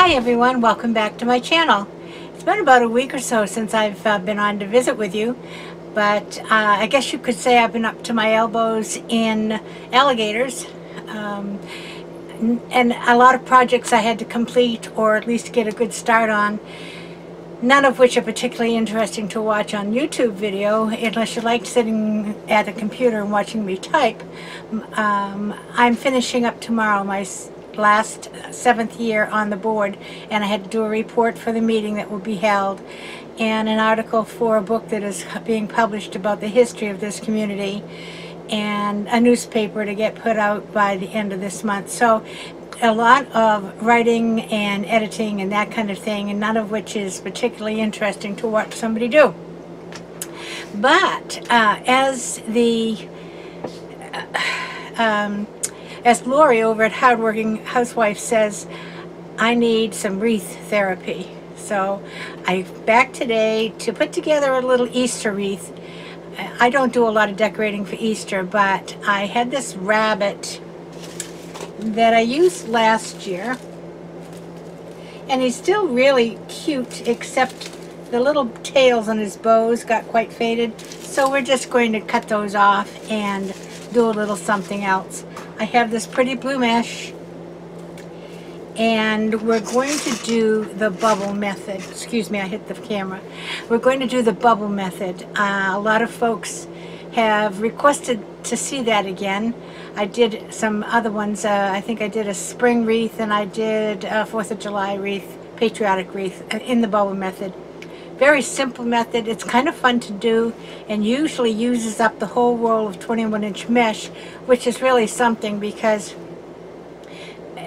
Hi everyone, welcome back to my channel. It's been about a week or so since I've been on to visit with you, but I guess you could say I've been up to my elbows in alligators, and a lot of projects I had to complete or at least get a good start on, none of which are particularly interesting to watch on YouTube video unless you like sitting at a computer and watching me type. I'm finishing up tomorrow my last 7th year on the board, and I had to do a report for the meeting that will be held and an article for a book that is being published about the history of this community and a newspaper to get put out by the end of this month. So a lot of writing and editing and that kind of thing, and none of which is particularly interesting to watch somebody do. But as Lori over at Hardworking Housewife says, I need some wreath therapy. So I'm back today to put together a little Easter wreath. I don't do a lot of decorating for Easter, but I had this rabbit that I used last year, and he's still really cute, except the little tails on his bows got quite faded. So we're just going to cut those off and do a little something else. I have this pretty blue mesh, and we're going to do the bubble method. Excuse me, I hit the camera. We're going to do the bubble method. A lot of folks have requested to see that again. I did some other ones. I think I did a spring wreath, and I did a 4th of July wreath, patriotic wreath, in the bubble method. Very simple method. It's kind of fun to do and usually uses up the whole roll of 21-inch mesh, which is really something because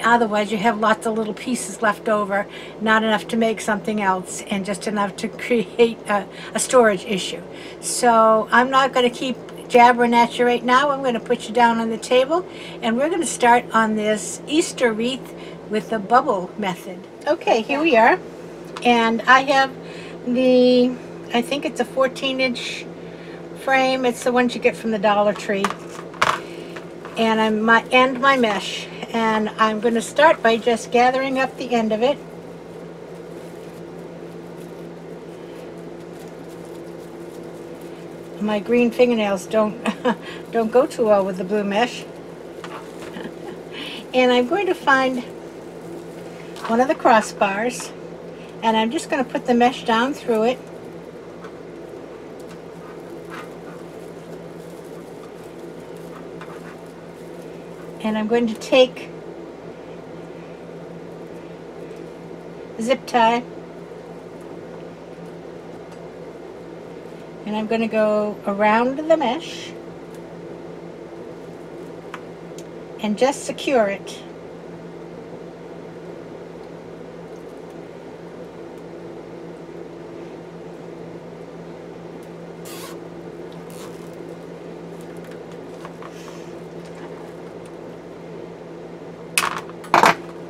otherwise you have lots of little pieces left over, not enough to make something else and just enough to create a storage issue. So I'm not going to keep jabbering at you right now. I'm going to put you down on the table, and we're going to start on this Easter wreath with the bubble method. Okay, here we are, and I have I think it's a 14-inch frame. It's the ones you get from the Dollar Tree, and my mesh, and I'm going to start by just gathering up the end of it. My green fingernails don't go too well with the blue mesh. And I'm going to find one of the crossbars, and I'm just going to put the mesh down through it. And I'm going to take a zip tie, and I'm going to go around the mesh and just secure it.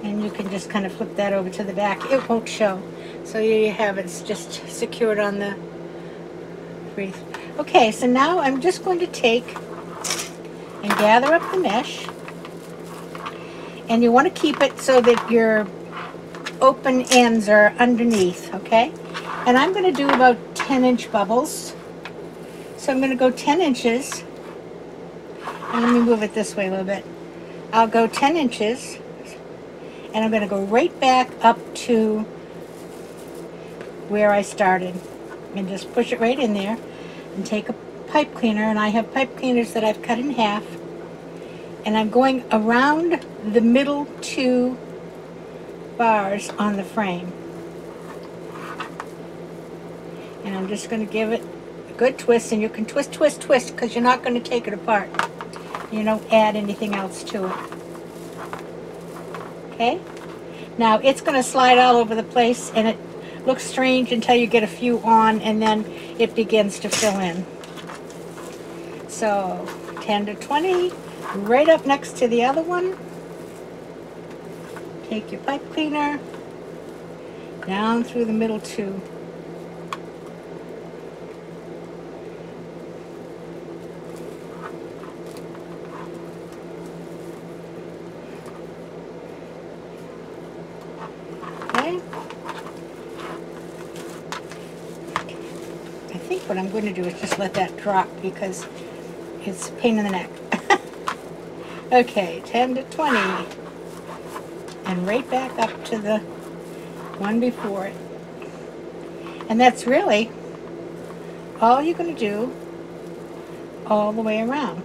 And you can just kind of flip that over to the back. It won't show. So here you have it. It's just secured on the wreath. Okay, so now I'm just going to take and gather up the mesh. And you want to keep it so that your open ends are underneath, okay? And I'm going to do about 10-inch bubbles. So I'm going to go 10 inches. And let me move it this way a little bit. I'll go 10 inches. And I'm going to go right back up to where I started and just push it right in there and take a pipe cleaner, and I have pipe cleaners that I've cut in half, and I'm going around the middle 2 bars on the frame, and I'm just going to give it a good twist, and you can twist because you're not going to take it apart. You don't add anything else to it. Okay, now it's going to slide all over the place, and it looks strange until you get a few on, and then it begins to fill in. So 10 to 20, right up next to the other one. Take your pipe cleaner down through the middle 2. what I'm going to do is just let that drop because it's a pain in the neck. Okay, 10 to 20. And right back up to the one before it. And that's really all you're going to do all the way around.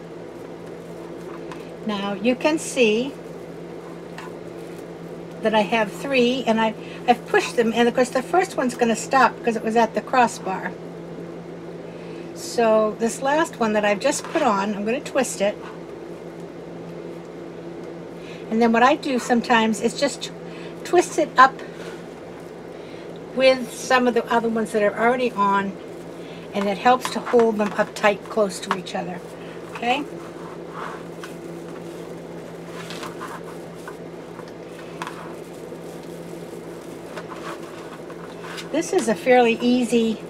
Now you can see that I have 3, and I've pushed them, and of course the first one's going to stop because it was at the crossbar. So this last one that I've just put on, I'm going to twist it. And then what I do sometimes is just twist it up with some of the other ones that are already on, and it helps to hold them up tight close to each other. Okay? This is a fairly easy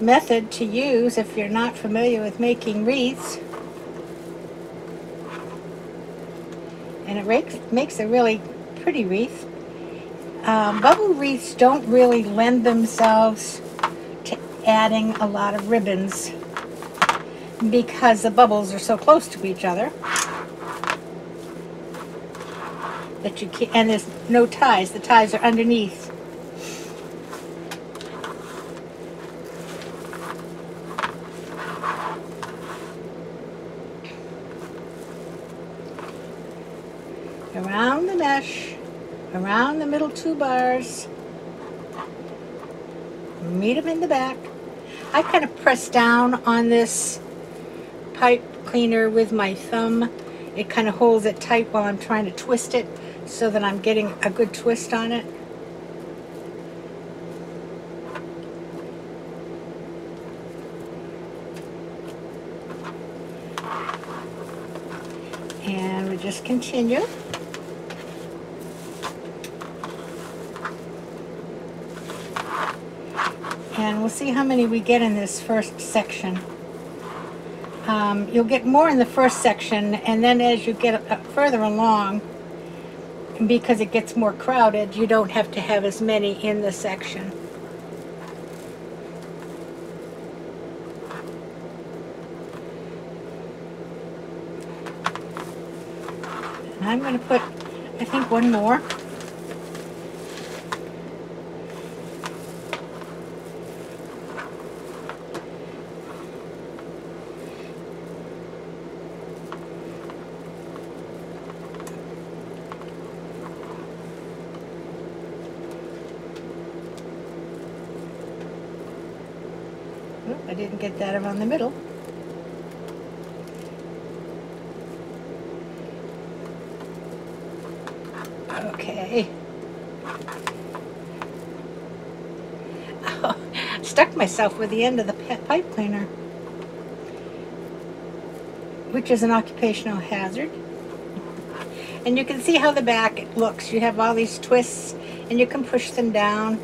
method to use if you're not familiar with making wreaths. And it makes a really pretty wreath. Bubble wreaths don't really lend themselves to adding a lot of ribbons because the bubbles are so close to each other that you can't, and there's no ties. The ties are underneath. Around the mesh, around the middle 2 bars, meet them in the back. I kind of press down on this pipe cleaner with my thumb. It kind of holds it tight while I'm trying to twist it so that I'm getting a good twist on it. And we just continue. And we'll see how many we get in this first section. You'll get more in the first section, and then as you get further along, because it gets more crowded, you don't have to have as many in the section. And I'm going to put, I think, one more. I didn't get that around the middle. Okay. Oh, stuck myself with the end of the pipe cleaner, which is an occupational hazard. And you can see how the back looks. You have all these twists, and you can push them down.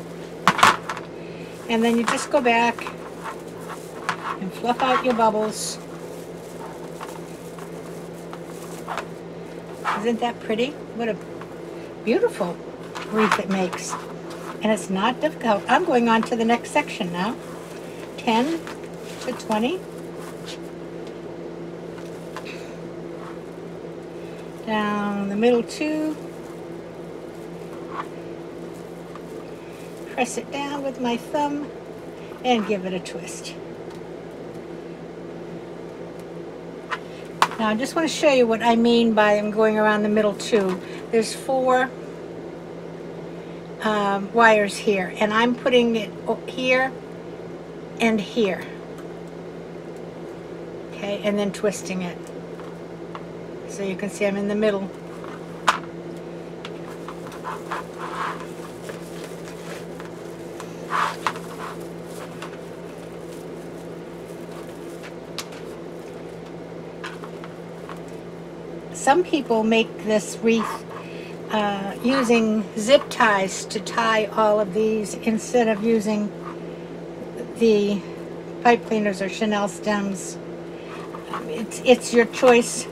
And then you just go back and fluff out your bubbles. Isn't that pretty? What a beautiful wreath it makes. And it's not difficult. I'm going on to the next section now. 10 to 20. Down the middle 2. Press it down with my thumb and give it a twist. Now I just want to show you what I mean by I'm going around the middle 2. There's 4 wires here, and I'm putting it here and here. Okay, and then twisting it. So you can see I'm in the middle. Some people make this wreath using zip ties to tie all of these instead of using the pipe cleaners or Chanel stems. It's your choice.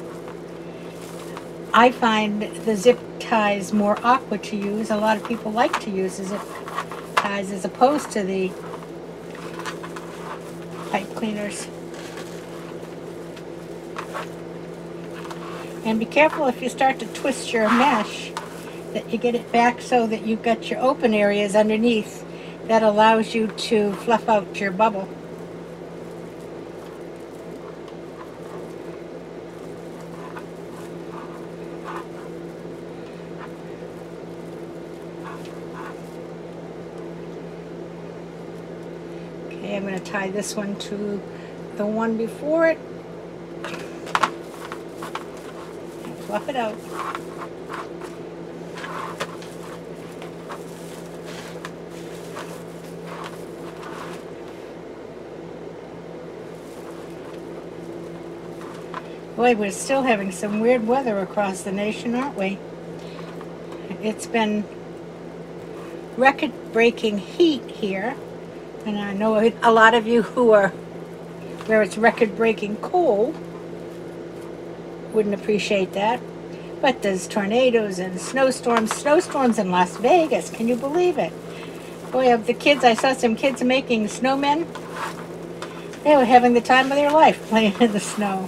I find the zip ties more awkward to use. A lot of people like to use the zip ties as opposed to the cleaners. And be careful if you start to twist your mesh that you get it back so that you've got your open areas underneath. That allows you to fluff out your bubble. Okay, I'm going to tie this one to the one before it. And fluff it out. Boy, we're still having some weird weather across the nation, aren't we? It's been record-breaking heat here. And I know a lot of you who are where it's record-breaking cold wouldn't appreciate that. But there's tornadoes and snowstorms in Las Vegas. Can you believe it? Boy, of the kids, I saw some kids making snowmen. They were having the time of their life playing in the snow.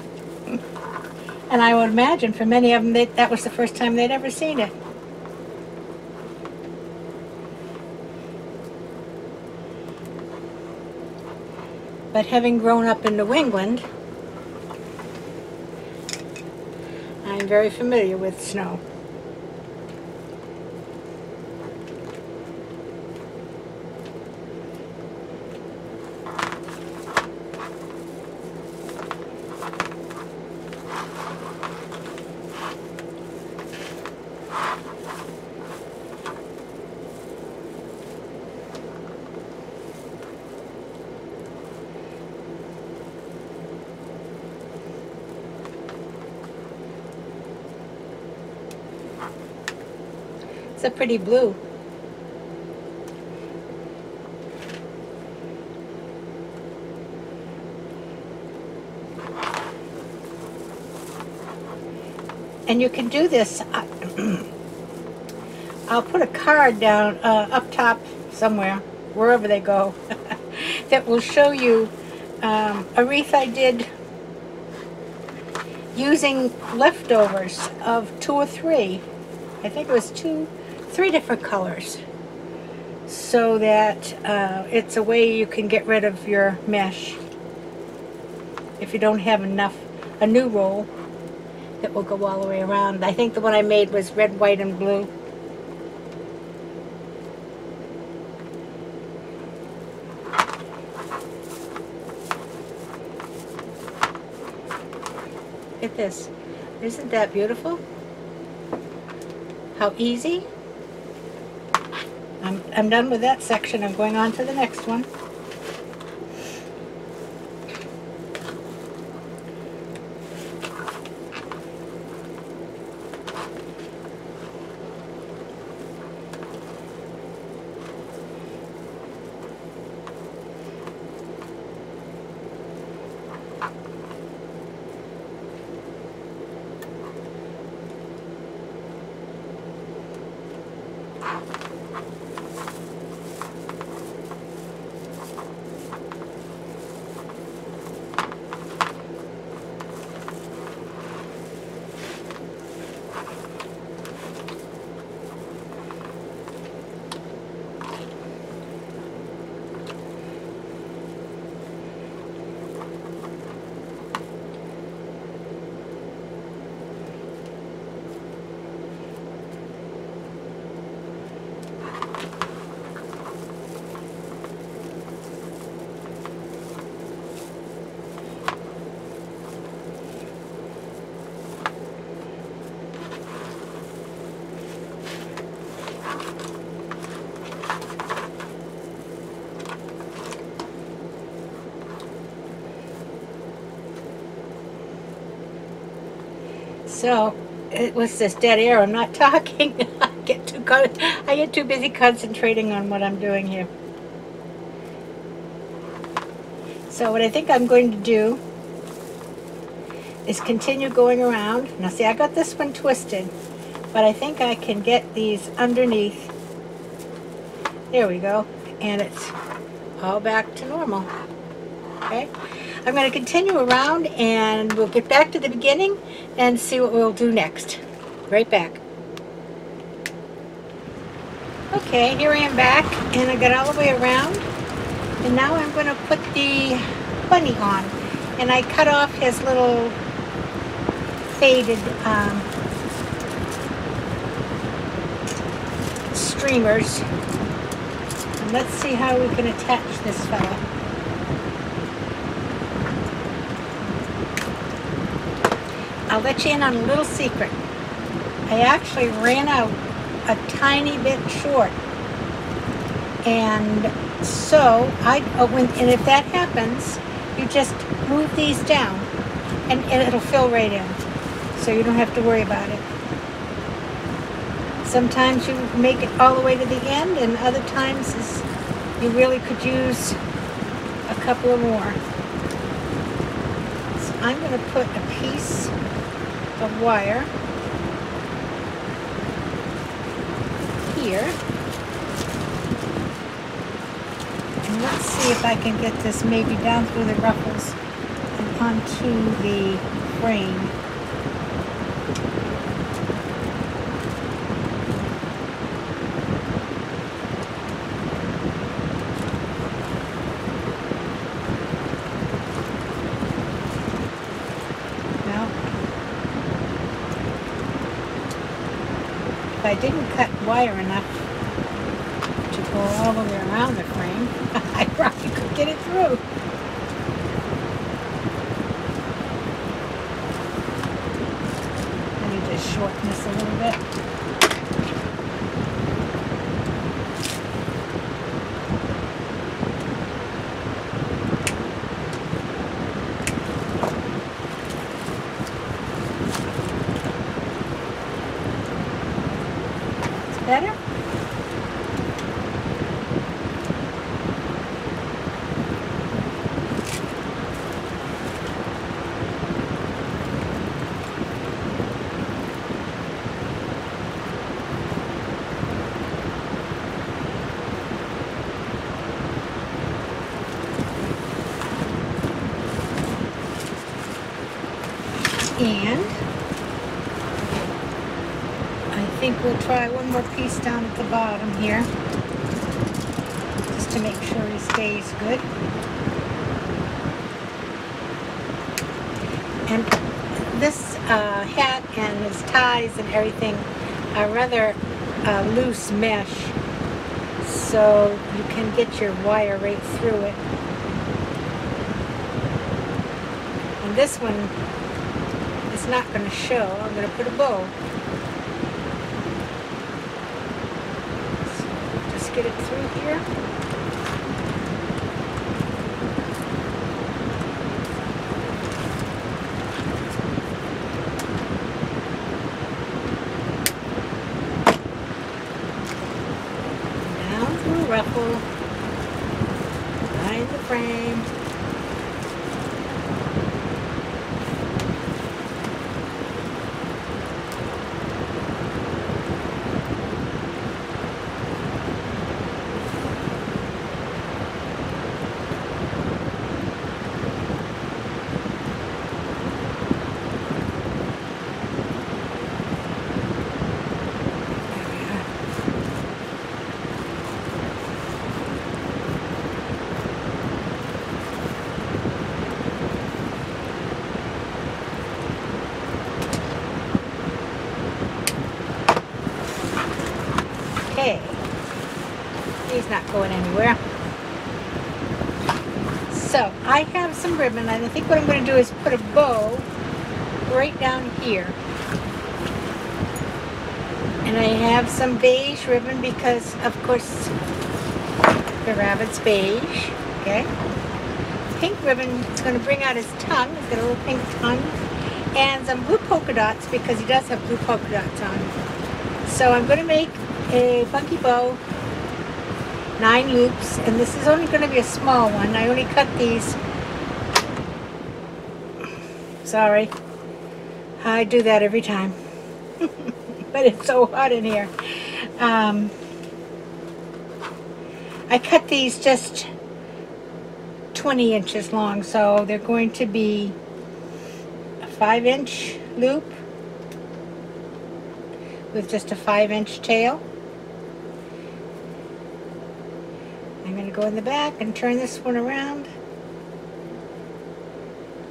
And I would imagine for many of them that was the first time they'd ever seen it. But having grown up in New England, I'm very familiar with snow. It's a pretty blue. And you can do this. I'll put a card down up top somewhere, wherever they go, that will show you a wreath I did using leftovers of 2 or 3. I think it was 3 different colors, so that it's a way you can get rid of your mesh if you don't have enough, a new roll that will go all the way around. I think the one I made was red, white, and blue. Look at this. Isn't that beautiful? How easy. I'm done with that section. I'm going on to the next one. So it was this dead air. I'm not talking. I get too busy concentrating on what I'm doing here. So what I think I'm going to do is continue going around. Now see, I got this one twisted, but I think I can get these underneath. There we go. And it's all back to normal. Okay? I'm going to continue around and we'll get back to the beginning and see what we'll do next. Right back. Okay, here I am back, and I got all the way around, and now I'm going to put the bunny on, and I cut off his little faded streamers, and let's see how we can attach this fella. I'll let you in on a little secret. I actually ran out a tiny bit short, and so and if that happens, you just move these down and it'll fill right in, so you don't have to worry about it. Sometimes you make it all the way to the end, and other times you really could use a couple of more. So I'm going to put a piece of wire here, and let's see if I can get this maybe down through the ruffles and onto the frame. Now, if I didn't cut wire enough to go all the way around the frame, I probably could get it through. Let me just shorten this a little bit. It's better? And I think we'll try one more piece down at the bottom here, just to make sure he stays good. And this hat and his ties and everything are rather loose mesh, so you can get your wire right through it. And this one, it's not going to show. I'm going to put a bow. So just get it through here. Down through the ruffle. Behind the frame. Okay, he's not going anywhere. So I have some ribbon, and I think what I'm going to do is put a bow right down here. And I have some beige ribbon because, of course, the rabbit's beige. Okay. Pink ribbon is going to bring out his tongue. He's got a little pink tongue. And some blue polka dots because he does have blue polka dots on. So I'm going to make a funky bow, 9 loops, and this is only going to be a small one. I only cut these. Sorry, I do that every time. But it's so hot in here. I cut these just 20 inches long, so they're going to be a 5-inch loop with just a 5-inch tail. I'm going to go in the back and turn this one around.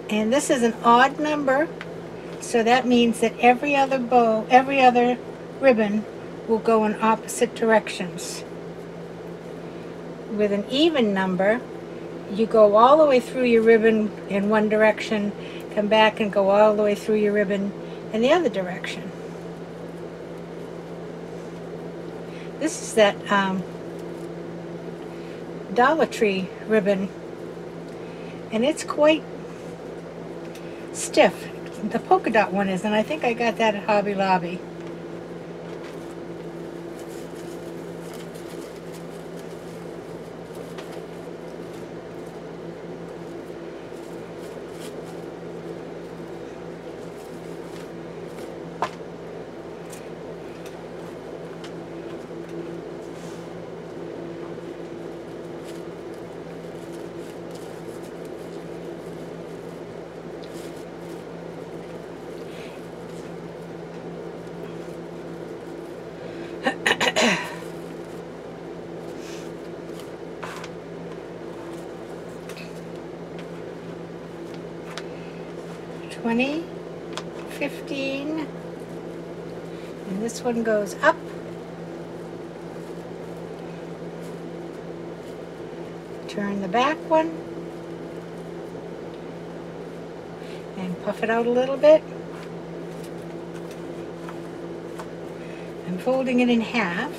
And this is an odd number, so that means that every other ribbon will go in opposite directions. With an even number, you go all the way through your ribbon in one direction, come back and go all the way through your ribbon in the other direction. This is that Dollar Tree ribbon, and it's quite stiff. The polka dot one is, and I think I got that at Hobby Lobby. $20, $15, and this one goes up. Turn the back one and puff it out a little bit. I'm folding it in half.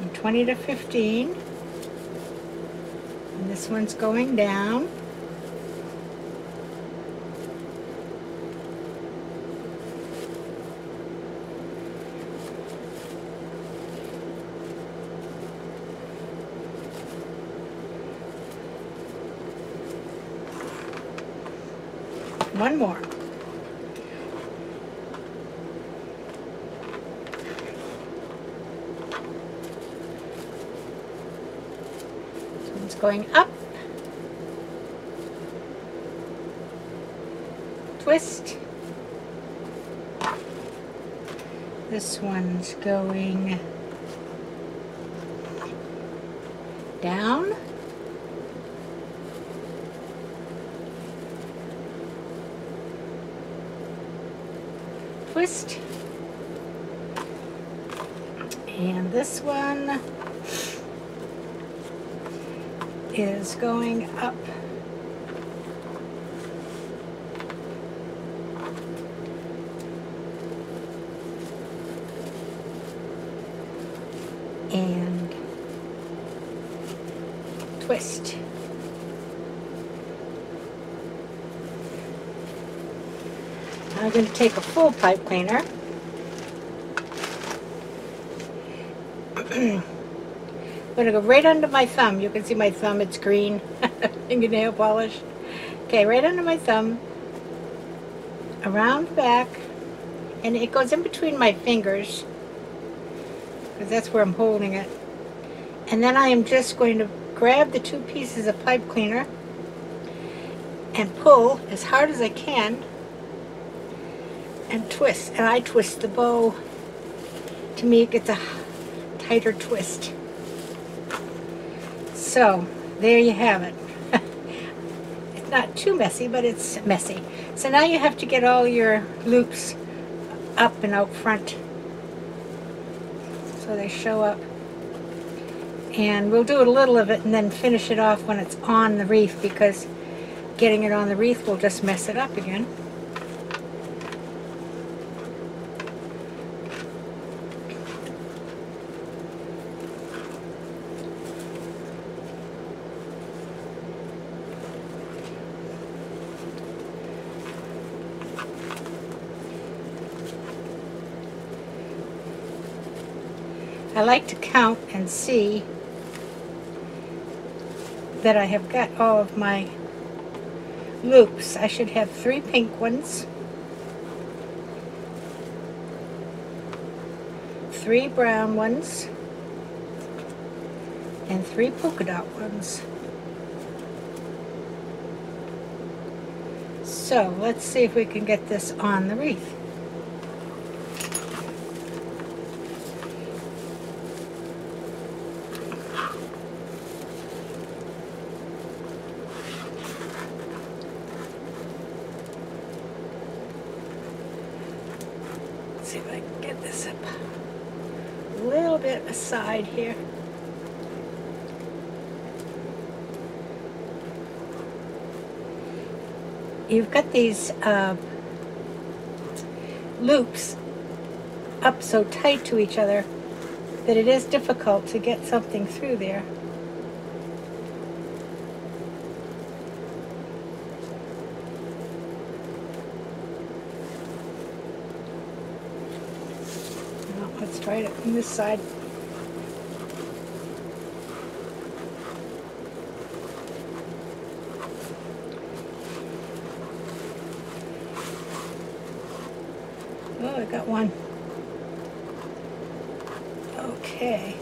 And 20 to 15. And this one's going down. One more. This one's going up. Twist. This one's going down. Twist. And this one is going up. And twist. I'm going to take a full pipe cleaner. I'm going to go right under my thumb. You can see my thumb, it's green. Fingernail polish. Okay, right under my thumb. Around the back. And it goes in between my fingers, because that's where I'm holding it. And then I am just going to grab the two pieces of pipe cleaner and pull as hard as I can and twist. And I twist the bow to make it a tighter twist. So there you have it. It's not too messy, but it's messy. So now you have to get all your loops up and out front so they show up. And we'll do a little of it and then finish it off when it's on the wreath, because getting it on the wreath will just mess it up again. I like to count and see that I have got all of my loops. I should have 3 pink ones, 3 brown ones, and 3 polka dot ones. So let's see if we can get this on the wreath. Let's see if I can get this up a little bit aside here. You've got these loops up so tight to each other that it is difficult to get something through there. Well, let's try it on this side. Oh, I got one. Okay.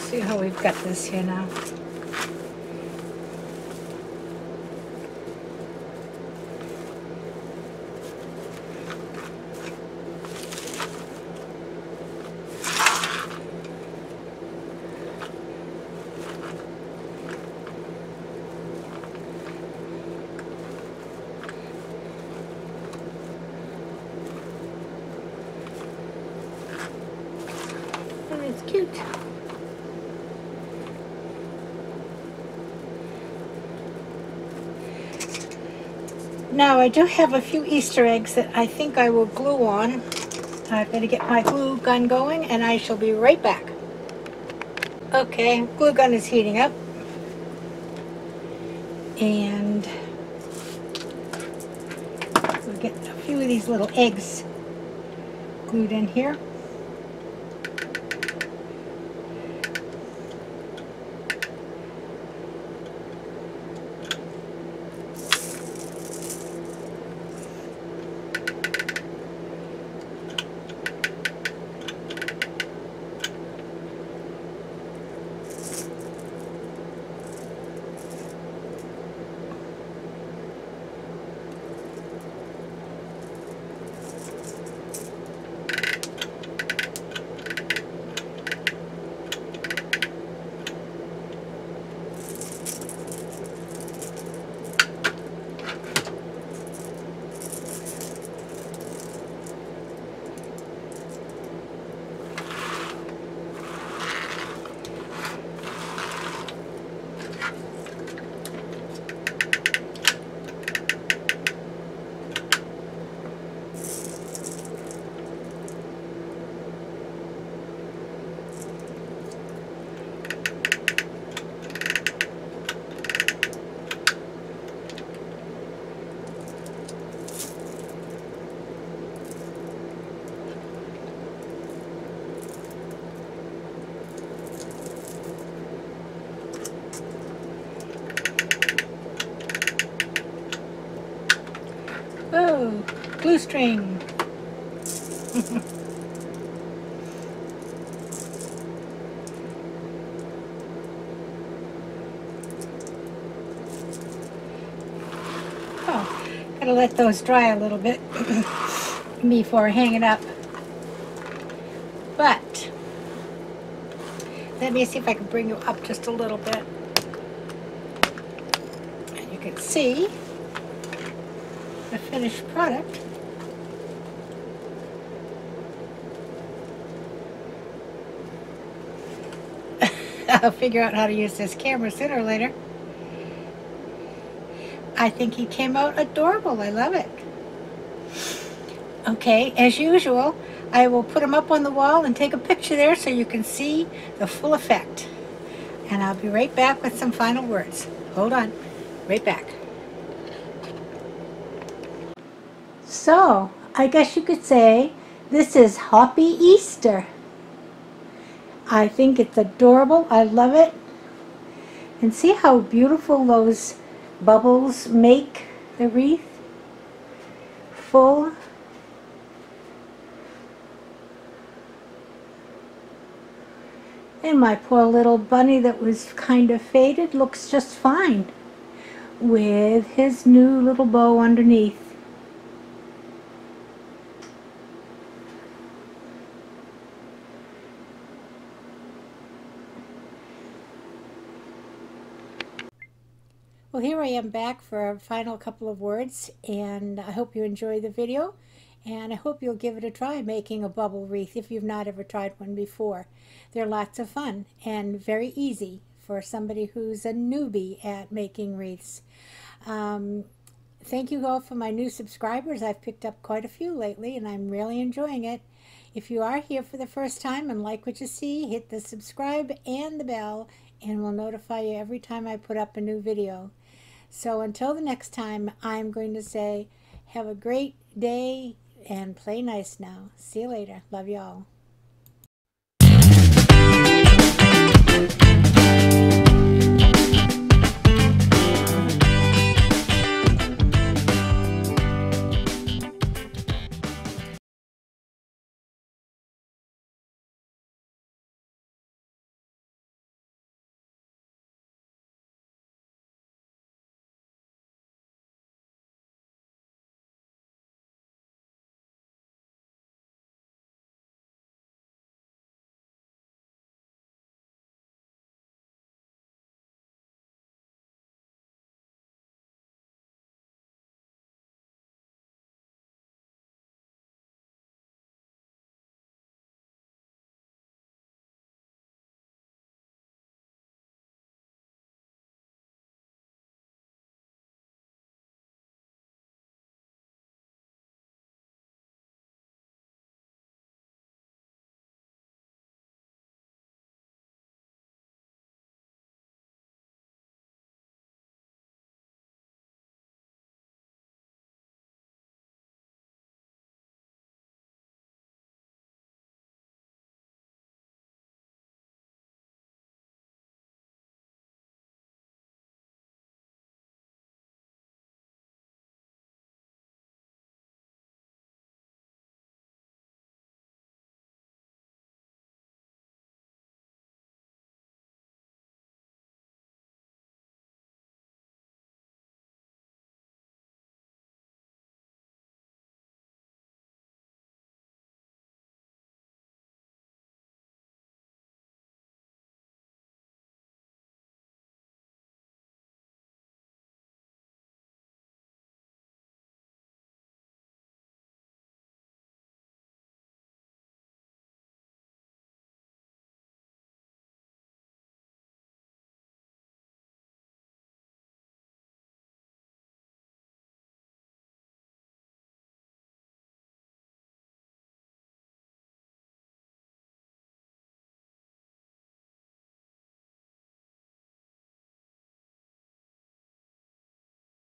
See how we've got this here now. Oh, it's cute. Now I do have a few Easter eggs that I think I will glue on. I've got to get my glue gun going and I shall be right back. Okay, glue gun is heating up. And we'll get a few of these little eggs glued in here. Oh, glue string. Oh, gotta let those dry a little bit before I hang it up. But let me see if I can bring you up just a little bit. And you can see the finished product. I'll figure out how to use this camera sooner or later. I think he came out adorable. I love it. Okay, as usual, I will put him up on the wall and take a picture there so you can see the full effect. And I'll be right back with some final words. Hold on. Right back. So, I guess you could say this is Hoppy Easter. I think it's adorable. I love it. And see how beautiful those bubbles make the wreath? Full. And my poor little bunny that was kind of faded looks just fine with his new little bow underneath. Well, here I am back for a final couple of words, and I hope you enjoy the video, and I hope you'll give it a try making a bubble wreath if you've not ever tried one before. They're lots of fun and very easy for somebody who's a newbie at making wreaths. Thank you all for my new subscribers. I've picked up quite a few lately, and I'm really enjoying it. If you are here for the first time and like what you see, hit the subscribe and the bell, and we'll notify you every time I put up a new video. So until the next time, I'm going to say, have a great day and play nice now. See you later. Love you all.